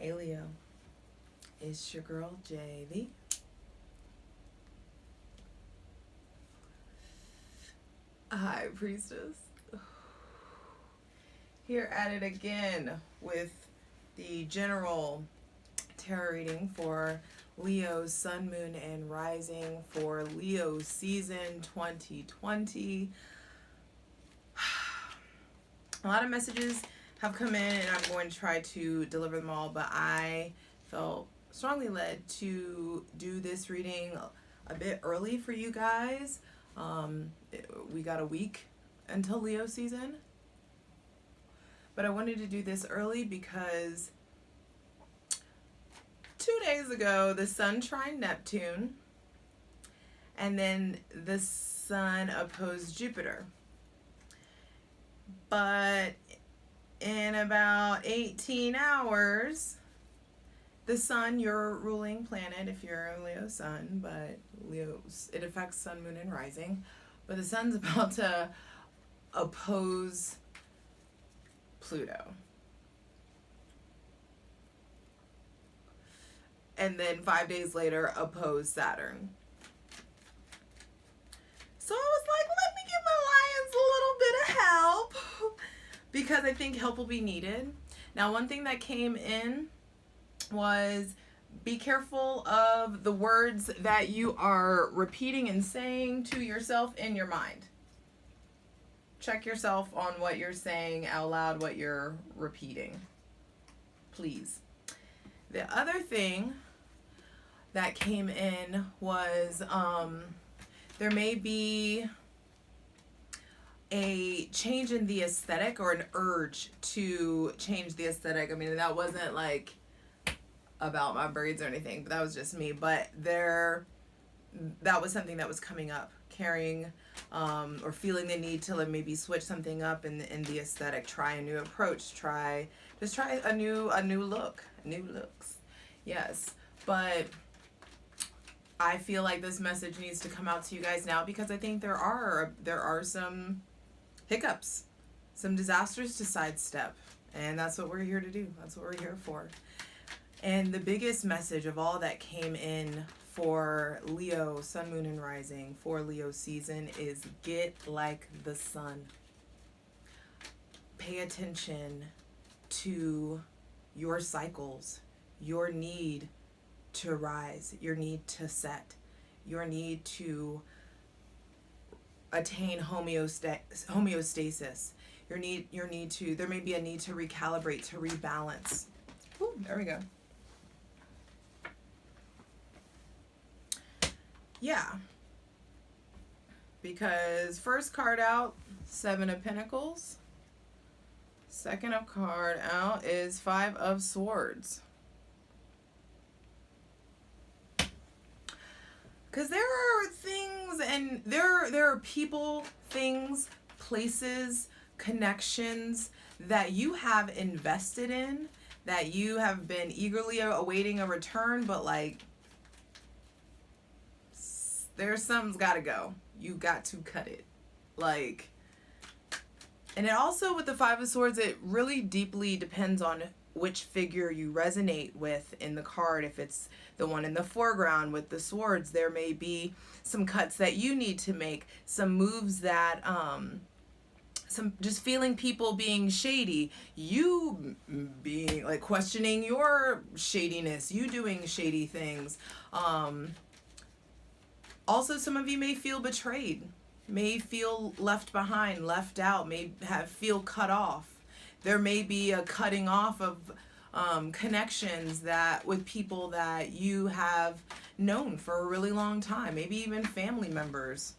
Hey Leo, it's your girl JV. High Priestess. Here at it again with the general tarot reading for Leo's Sun, Moon, and Rising for Leo season 2020. A lot of messages have come in and I'm going to try to deliver them all, but I felt strongly led to do this reading a bit early for you guys. We got a week until Leo season, but I wanted to do this early because 2 days ago the Sun trine Neptune, and then the Sun opposed Jupiter. But in about 18 hours, the Sun, your ruling planet, if you're a Leo Sun, but Leo's, it affects Sun, Moon, and Rising. But the Sun's about to oppose Pluto. And then 5 days later, oppose Saturn. So I was like, let me give my Lions a little bit of help because I think help will be needed. Now, one thing that came in was be careful of the words that you are repeating and saying to yourself in your mind. Check yourself on what you're saying out loud, what you're repeating, please. The other thing that came in was there may be a change in the aesthetic or an urge to change the aesthetic. I mean, that wasn't like about my braids or anything, but that was just me. But that was something that was coming up, carrying or feeling the need to maybe switch something up in the aesthetic, try a new approach, try a new look, new looks. Yes, but I feel like this message needs to come out to you guys now because I think there are some hiccups, some disasters to sidestep, and that's what we're here to do. That's what we're here for. And the biggest message of all that came in for Leo, Sun, Moon, and Rising for Leo season is get like the Sun. Pay attention to your cycles, your need to rise, your need to set, your need to attain homeostasis. There may be a need to recalibrate, to rebalance. Ooh, there we go. Yeah. Because first card out, 7 of Pentacles. Second card out is 5 of Swords. Because there are things and there are people, things, places, connections that you have invested in, that you have been eagerly awaiting a return, but like there's something's got to go. You got to cut it. Like, and it also with the 5 of Swords, it really deeply depends on which figure you resonate with in the card. If it's the one in the foreground with the swords, there may be some cuts that you need to make, some moves that some just feeling people being shady, you being like questioning your shadiness, you doing shady things. Also, some of you may feel betrayed, may feel left behind, left out, feel cut off. There may be a cutting off of connections that with people that you have known for a really long time, maybe even family members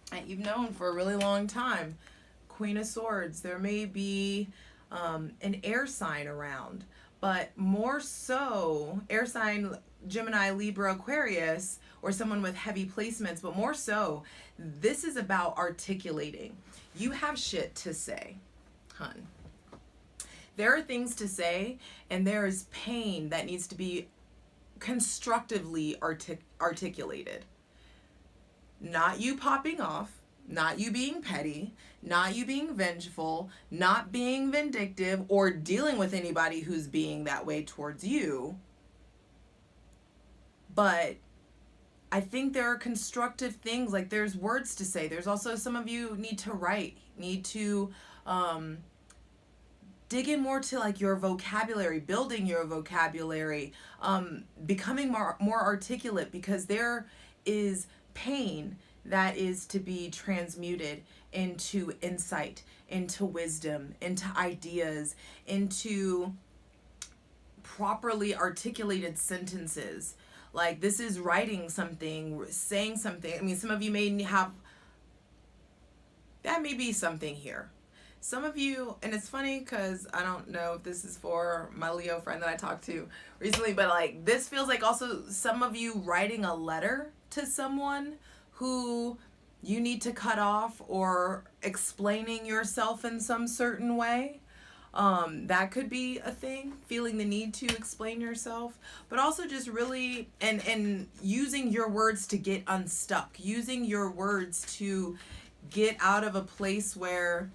that you've known for a really long time. Queen of Swords, there may be an air sign around, but more so air sign, Gemini, Libra, Aquarius, or someone with heavy placements, but more so, this is about articulating. You have shit to say, hun. There are things to say, and there is pain that needs to be constructively articulated. Not you popping off, Not you being petty, not you being vengeful, not being vindictive, or dealing with anybody who's being that way towards you. But I think there are constructive things, like there's words to say. There's also some of you need to write, need to dig in more to like your vocabulary, building your vocabulary, becoming more articulate, because there is pain that is to be transmuted into insight, into wisdom, into ideas, into properly articulated sentences. Like, this is writing something, saying something. I mean, some of you may have, that may be something here. Some of you, and it's funny because I don't know if this is for my Leo friend that I talked to recently, but like, this feels like also some of you writing a letter to someone who you need to cut off, or explaining yourself in some certain way. That could be a thing, feeling the need to explain yourself, but also just really, and using your words to get unstuck, using your words to get out of a place where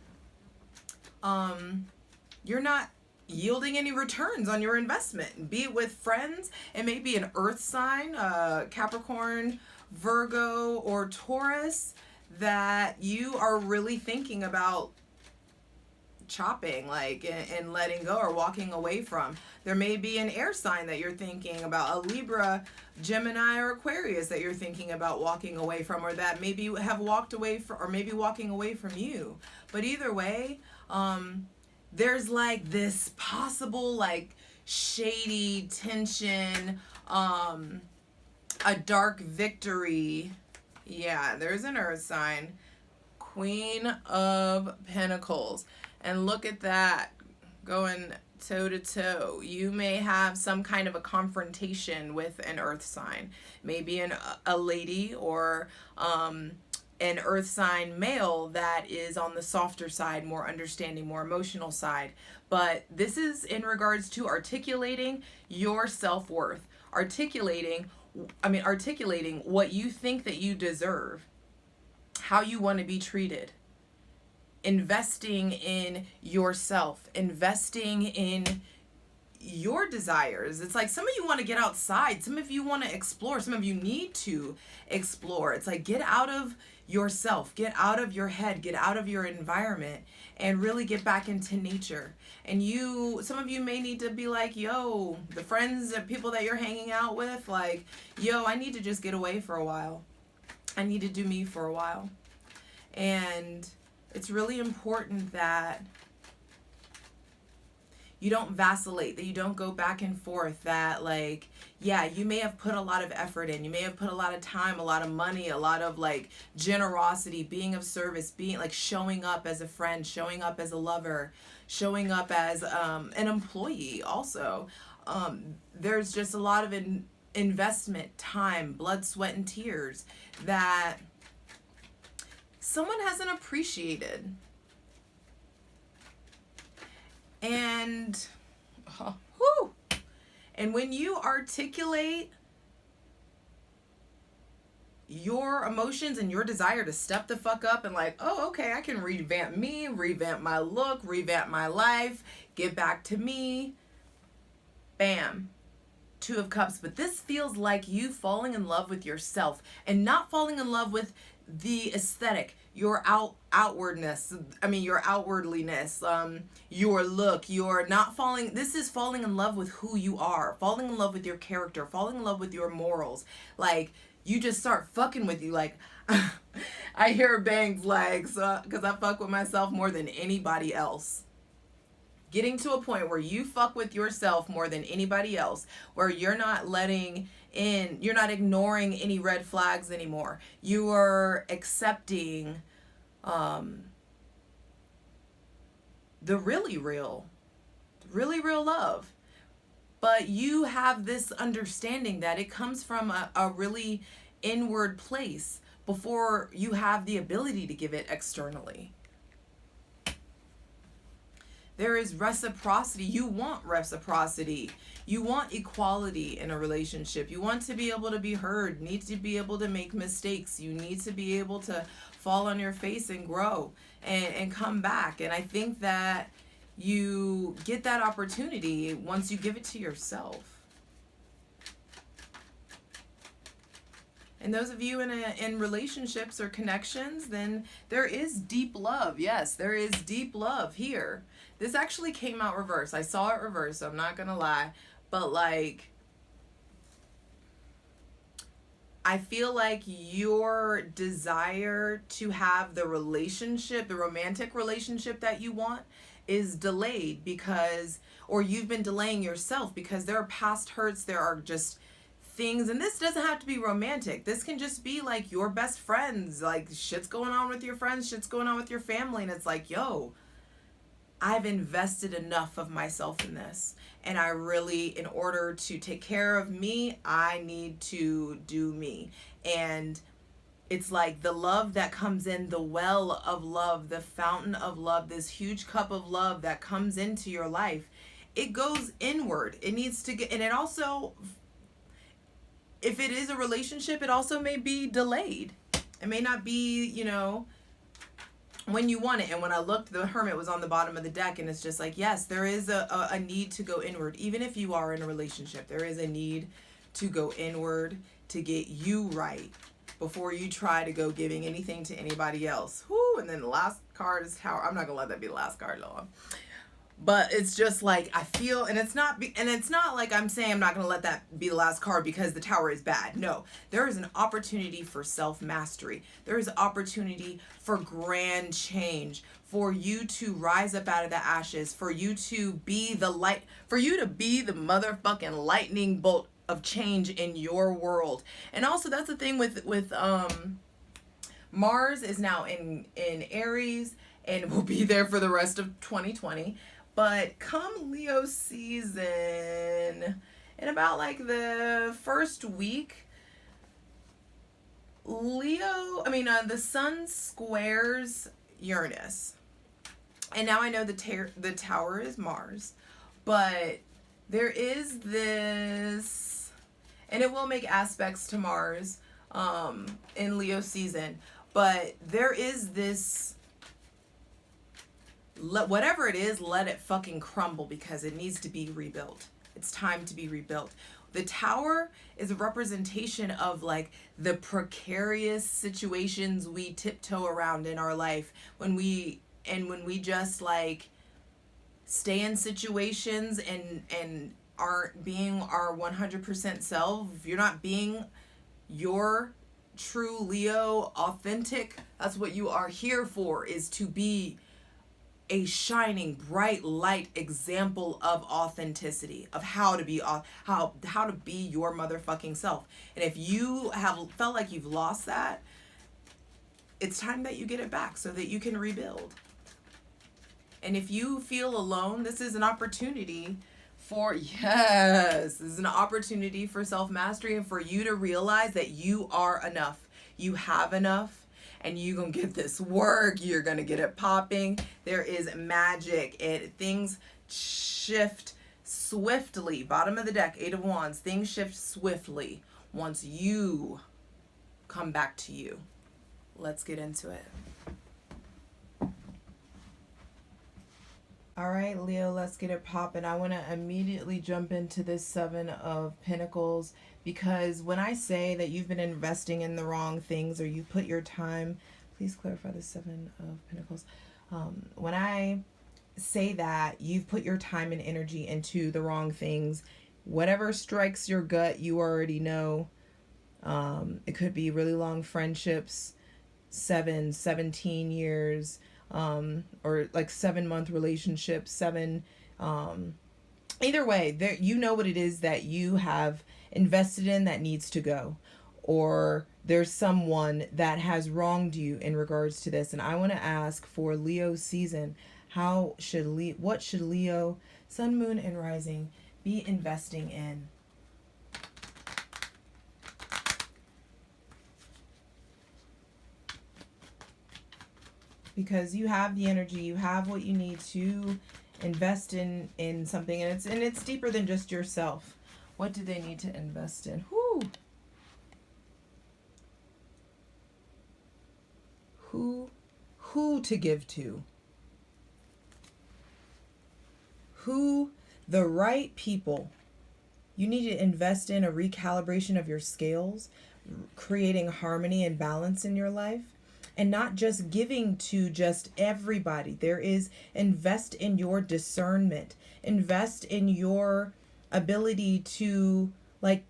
you're not yielding any returns on your investment, be it with friends. It may be an earth sign, Capricorn, Virgo, or Taurus, that you are really thinking about chopping, like, and letting go or walking away from. There may be an air sign that you're thinking about, a Libra, Gemini, or Aquarius that you're thinking about walking away from, or that maybe have walked away from, or maybe walking away from you. But either way, there's like this possible like shady tension, a dark victory. Yeah, there's an earth sign, Queen of Pentacles. And look at that, going toe to toe. You may have some kind of a confrontation with an earth sign. Maybe a lady, or an earth sign male that is on the softer side, more understanding, more emotional side. But this is in regards to articulating your self-worth, articulating what you think that you deserve, how you want to be treated, investing in yourself, investing in your desires. It's like some of you want to get outside, some of you want to explore, some of you need to explore. It's like, get out of yourself, get out of your head, get out of your environment, and really get back into nature. And some of you may need to be like, yo, the friends and people that you're hanging out with, like, yo, I need to just get away for a while. I need to do me for a while. And it's really important that you don't vacillate, that you don't go back and forth, that like, yeah, you may have put a lot of effort in, you may have put a lot of time, a lot of money, a lot of like generosity, being of service, being like showing up as a friend, showing up as a lover, showing up as an employee also. There's just a lot of investment, time, blood, sweat, and tears that someone hasn't appreciated. And and when you articulate your emotions and your desire to step the fuck up and like, oh, okay, I can revamp me, revamp my look, revamp my life, get back to me, bam, Two of Cups. But this feels like you falling in love with yourself, and not falling in love with the aesthetic, your outwardness, your outwardliness, your look, you're not falling, this is falling in love with who you are, falling in love with your character, falling in love with your morals. Like, you just start fucking with you. Like, I hear bang flags, because I fuck with myself more than anybody else. Getting to a point where you fuck with yourself more than anybody else, where you're not you're not ignoring any red flags anymore. You are accepting the really real love. But you have this understanding that it comes from a really inward place before you have the ability to give it externally. There is reciprocity. You want reciprocity. You want equality in a relationship. You want to be able to be heard, need to be able to make mistakes. You need to be able to fall on your face and grow and come back. And I think that you get that opportunity once you give it to yourself. And those of you in relationships or connections, then there is deep love. Yes, there is deep love here. This actually came out reverse. I saw it reverse, so I'm not going to lie. But like, I feel like your desire to have the relationship, the romantic relationship that you want is delayed because, or you've been delaying yourself because there are past hurts, there are just things, and this doesn't have to be romantic. This can just be like your best friends, like shit's going on with your friends, shit's going on with your family, and it's like, yo, I've invested enough of myself in this, and I really, in order to take care of me, I need to do me. And it's like the love that comes in, the well of love, the fountain of love, this huge cup of love that comes into your life, it goes inward. It needs to get, and it also, if it is a relationship, it also may be delayed. It may not be, you know, when you want it. And when I looked, the Hermit was on the bottom of the deck, and it's just like, yes, there is a need to go inward. Even if you are in a relationship, there is a need to go inward to get you right before you try to go giving anything to anybody else. Whoo! And then the last card is Tower. I'm not gonna let that be the last card, long. But it's just like, I feel, and it's not like I'm saying I'm not going to let that be the last card because the Tower is bad. No, there is an opportunity for self-mastery. There is an opportunity for grand change, for you to rise up out of the ashes, for you to be the light, for you to be the motherfucking lightning bolt of change in your world. And also, that's the thing with Mars is now in Aries and will be there for the rest of 2020. But come Leo season, in about like the first week, the sun squares Uranus. And now I know the Tower is Mars, but there is this, and it will make aspects to Mars in Leo season, but there is this, whatever it is, let it fucking crumble because it needs to be rebuilt. It's time to be rebuilt. The Tower is a representation of like the precarious situations we tiptoe around in our life when we just like stay in situations and aren't being our 100% self. If you're not being your true Leo, authentic, that's what you are here for, is to be a shining bright light example of authenticity, of how to be your motherfucking self. And if you have felt like you've lost that, it's time that you get it back so that you can rebuild. And if you feel alone, this is an opportunity for self-mastery and for you to realize that you are enough. You have enough. And you're going to get this work. You're going to get it popping. There is magic. Things shift swiftly. Bottom of the deck, 8 of Wands. Things shift swiftly once you come back to you. Let's get into it. All right, Leo, let's get it popping. I want to immediately jump into this 7 of Pentacles, because when I say that you've been investing in the wrong things, or you put your time, please clarify the 7 of Pentacles. When I say that you've put your time and energy into the wrong things, whatever strikes your gut, you already know. It could be really long friendships, 17 years, or like 7-month relationships, either way, there, you know what it is that you have invested in that needs to go, or there's someone that has wronged you in regards to this. And I want to ask for Leo season, what should Leo, sun, moon, and rising be investing in? Because you have the energy, you have what you need to invest in something, and it's deeper than just yourself. What do they need to invest in? Who to give to? Who? The right people. You need to invest in a recalibration of your scales, creating harmony and balance in your life, and not just giving to just everybody. There is invest in your discernment, invest in your ability to like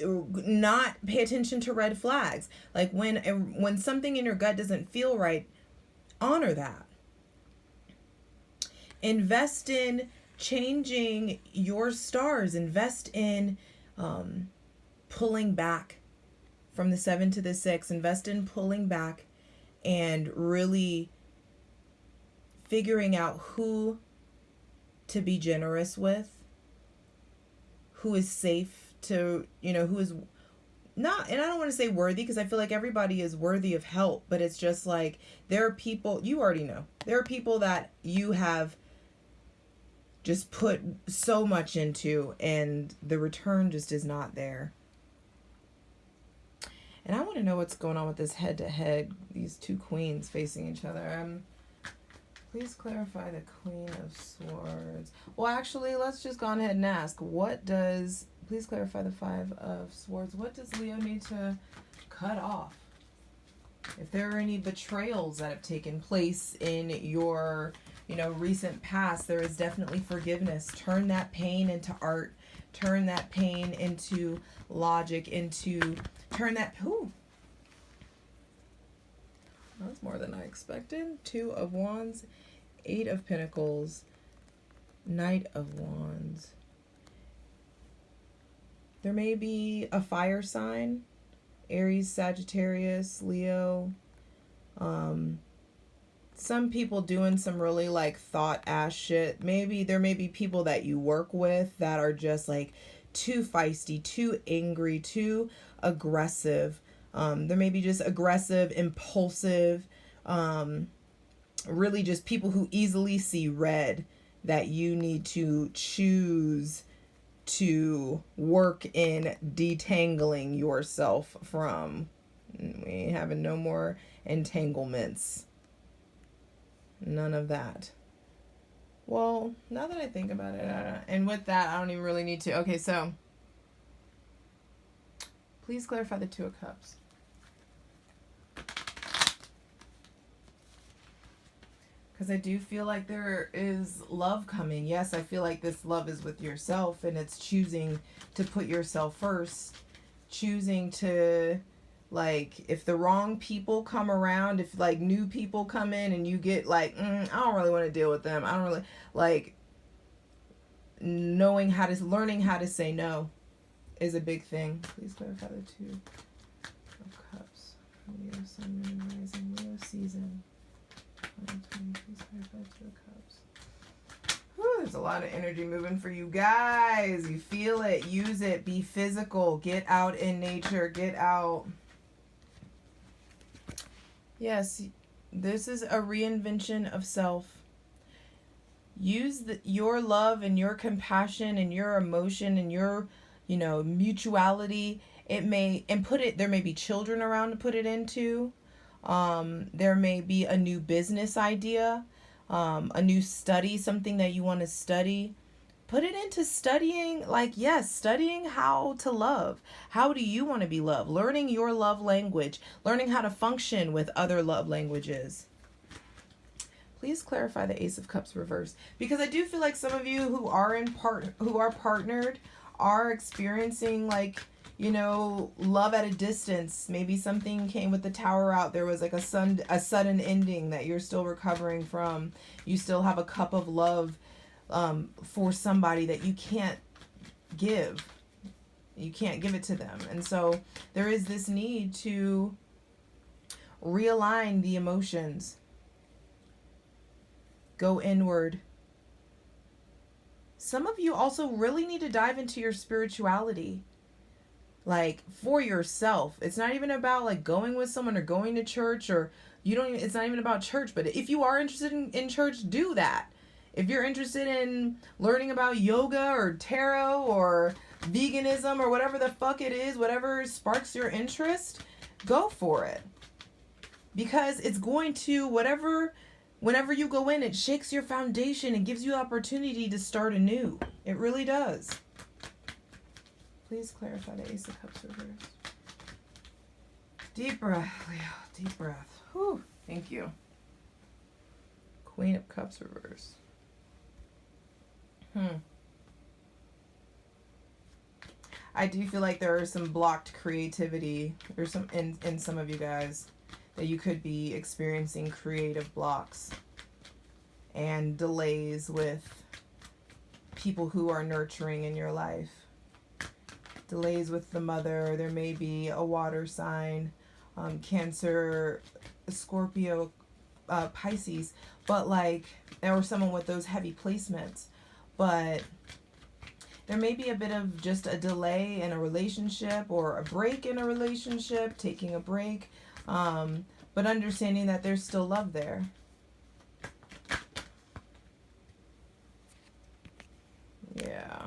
not pay attention to red flags. Like when something in your gut doesn't feel right, honor that. Invest in changing your stars. Invest in pulling back from the 7 to the 6. Invest in pulling back and really figuring out who to be generous with, who is safe to, who is not, and I don't want to say worthy, because I feel like everybody is worthy of help, but it's just like there are people, you already know, there are people that you have just put so much into and the return just is not there. And I want to know what's going on with this head-to-head, these two queens facing each other. Please clarify the Queen of Swords. Well, actually, let's just go on ahead and ask. Please clarify the 5 of Swords. What does Leo need to cut off? If there are any betrayals that have taken place in your, recent past, there is definitely forgiveness. Turn that pain into art. Turn that pain into logic, turn that, that's more than I expected. 2 of Wands, 8 of Pentacles, Knight of Wands. There may be a fire sign, Aries, Sagittarius, Leo. Some people doing some really like thought ass shit. There may be people that you work with that are just like too feisty, too angry, too aggressive. There may be just aggressive, impulsive, really just people who easily see red that you need to choose to work in detangling yourself from. We ain't having no more entanglements. None of that. Well, now that I think about it, and with that, I don't even really need to. Okay, so please clarify the 2 of Cups. Because I do feel like there is love coming. Yes, I feel like this love is with yourself, and it's choosing to put yourself first. Choosing to, like, if the wrong people come around, if, like, new people come in and you get, like, I don't really want to deal with them. I don't really, like, learning how to say no is a big thing. Please clarify the 2 of Cups. Leo, Sun, Moon, and Rising. Leo season. 2020. Please clarify 2 of Cups. Whew, there's a lot of energy moving for you guys. You feel it. Use it. Be physical. Get out in nature. Get out. Yes, this is a reinvention of self. Use your love and your compassion and your emotion and your, mutuality. There may be children around to put it into. There may be a new business idea, a new study, something that you want to study. Put it into studying, studying how to love. How do you want to be loved? Learning your love language. Learning how to function with other love languages. Please clarify the Ace of Cups reverse. Because I do feel like some of you who are partnered are experiencing love at a distance. Maybe something came with the Tower out. There was like a sudden ending that you're still recovering from. You still have a cup of love for somebody that you can't give. You can't give it to them. And so there is this need to realign the emotions. Go inward. Some of you also really need to dive into your spirituality. For yourself. It's not even about going with someone or going to church or You don't even, it's not even about church, but if you are interested in church, do that. If you're interested in learning about yoga or tarot or veganism or whatever the fuck it is, whatever sparks your interest, go for it. Because it's going to, whenever you go in, it shakes your foundation and gives you opportunity to start anew. It really does. Please clarify the Ace of Cups reversed. Deep breath, Leo. Deep breath. Whew. Thank you. Queen of Cups reversed. I do feel like there is some blocked creativity. There's some in some of you guys that you could be experiencing creative blocks and delays with people who are nurturing in your life. Delays with the mother. There may be a water sign, Cancer, Scorpio, Pisces, but like, or someone with those heavy placements. But there may be a bit of just a delay in a relationship or a break in a relationship, taking a break, but understanding that there's still love there. Yeah.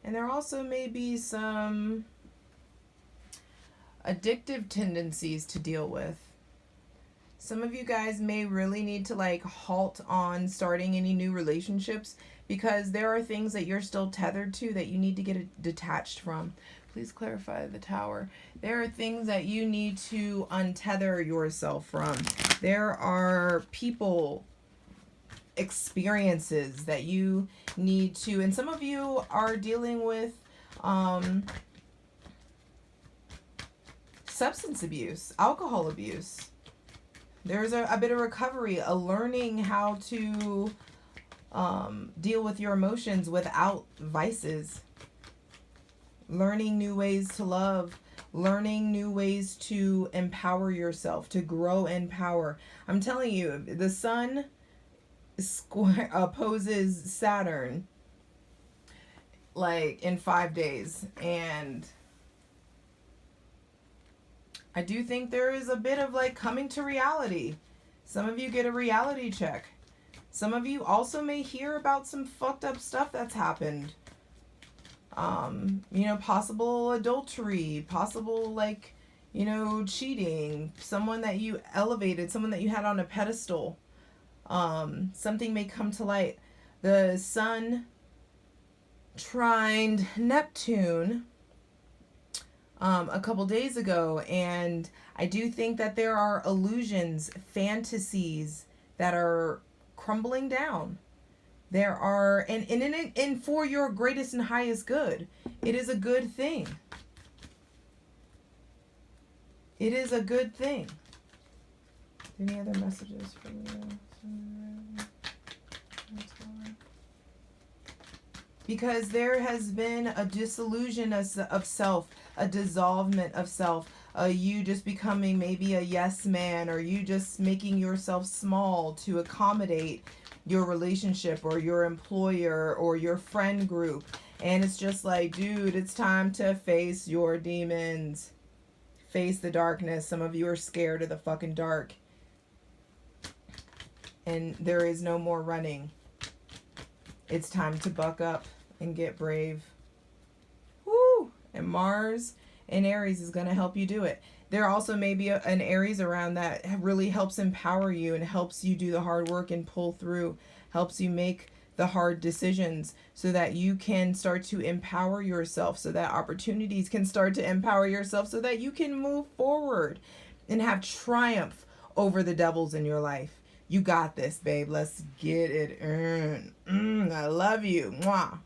And there also may be some addictive tendencies to deal with. Some of you guys may really need to like halt on starting any new relationships because there are things that you're still tethered to that you need to get detached from. Please clarify the Tower. There are things that you need to untether yourself from. There are people, experiences that you need to, and some of you are dealing with substance abuse, alcohol abuse. There's a bit of recovery, a learning how to deal with your emotions without vices. Learning new ways to love. Learning new ways to empower yourself, to grow in power. I'm telling you, the sun opposes Saturn like in 5 days. And I do think there is a bit of like coming to reality. Some of you get a reality check. Some of you also may hear about some fucked up stuff that's happened. Possible adultery, possible like, cheating, someone that you elevated, someone that you had on a pedestal. Something may come to light. The sun trined Neptune a couple days ago, and I do think that there are illusions, fantasies that are crumbling down. There are, and for your greatest and highest good. It is a good thing. It is a good thing. Any other messages for you? Because there has been a disillusion of self, a dissolvement of self, you just becoming maybe a yes man, or you just making yourself small to accommodate your relationship or your employer or your friend group. And it's just like, dude, it's time to face your demons. Face the darkness. Some of you are scared of the fucking dark. And there is no more running. It's time to buck up and get brave. Woo! And Mars in Aries is going to help you do it. There also may be an Aries around that really helps empower you and helps you do the hard work and pull through, helps you make the hard decisions so that you can start to empower yourself, so that opportunities can start to empower yourself, so that you can move forward and have triumph over the devils in your life. You got this, babe. Let's get it in. I love you. Mwah.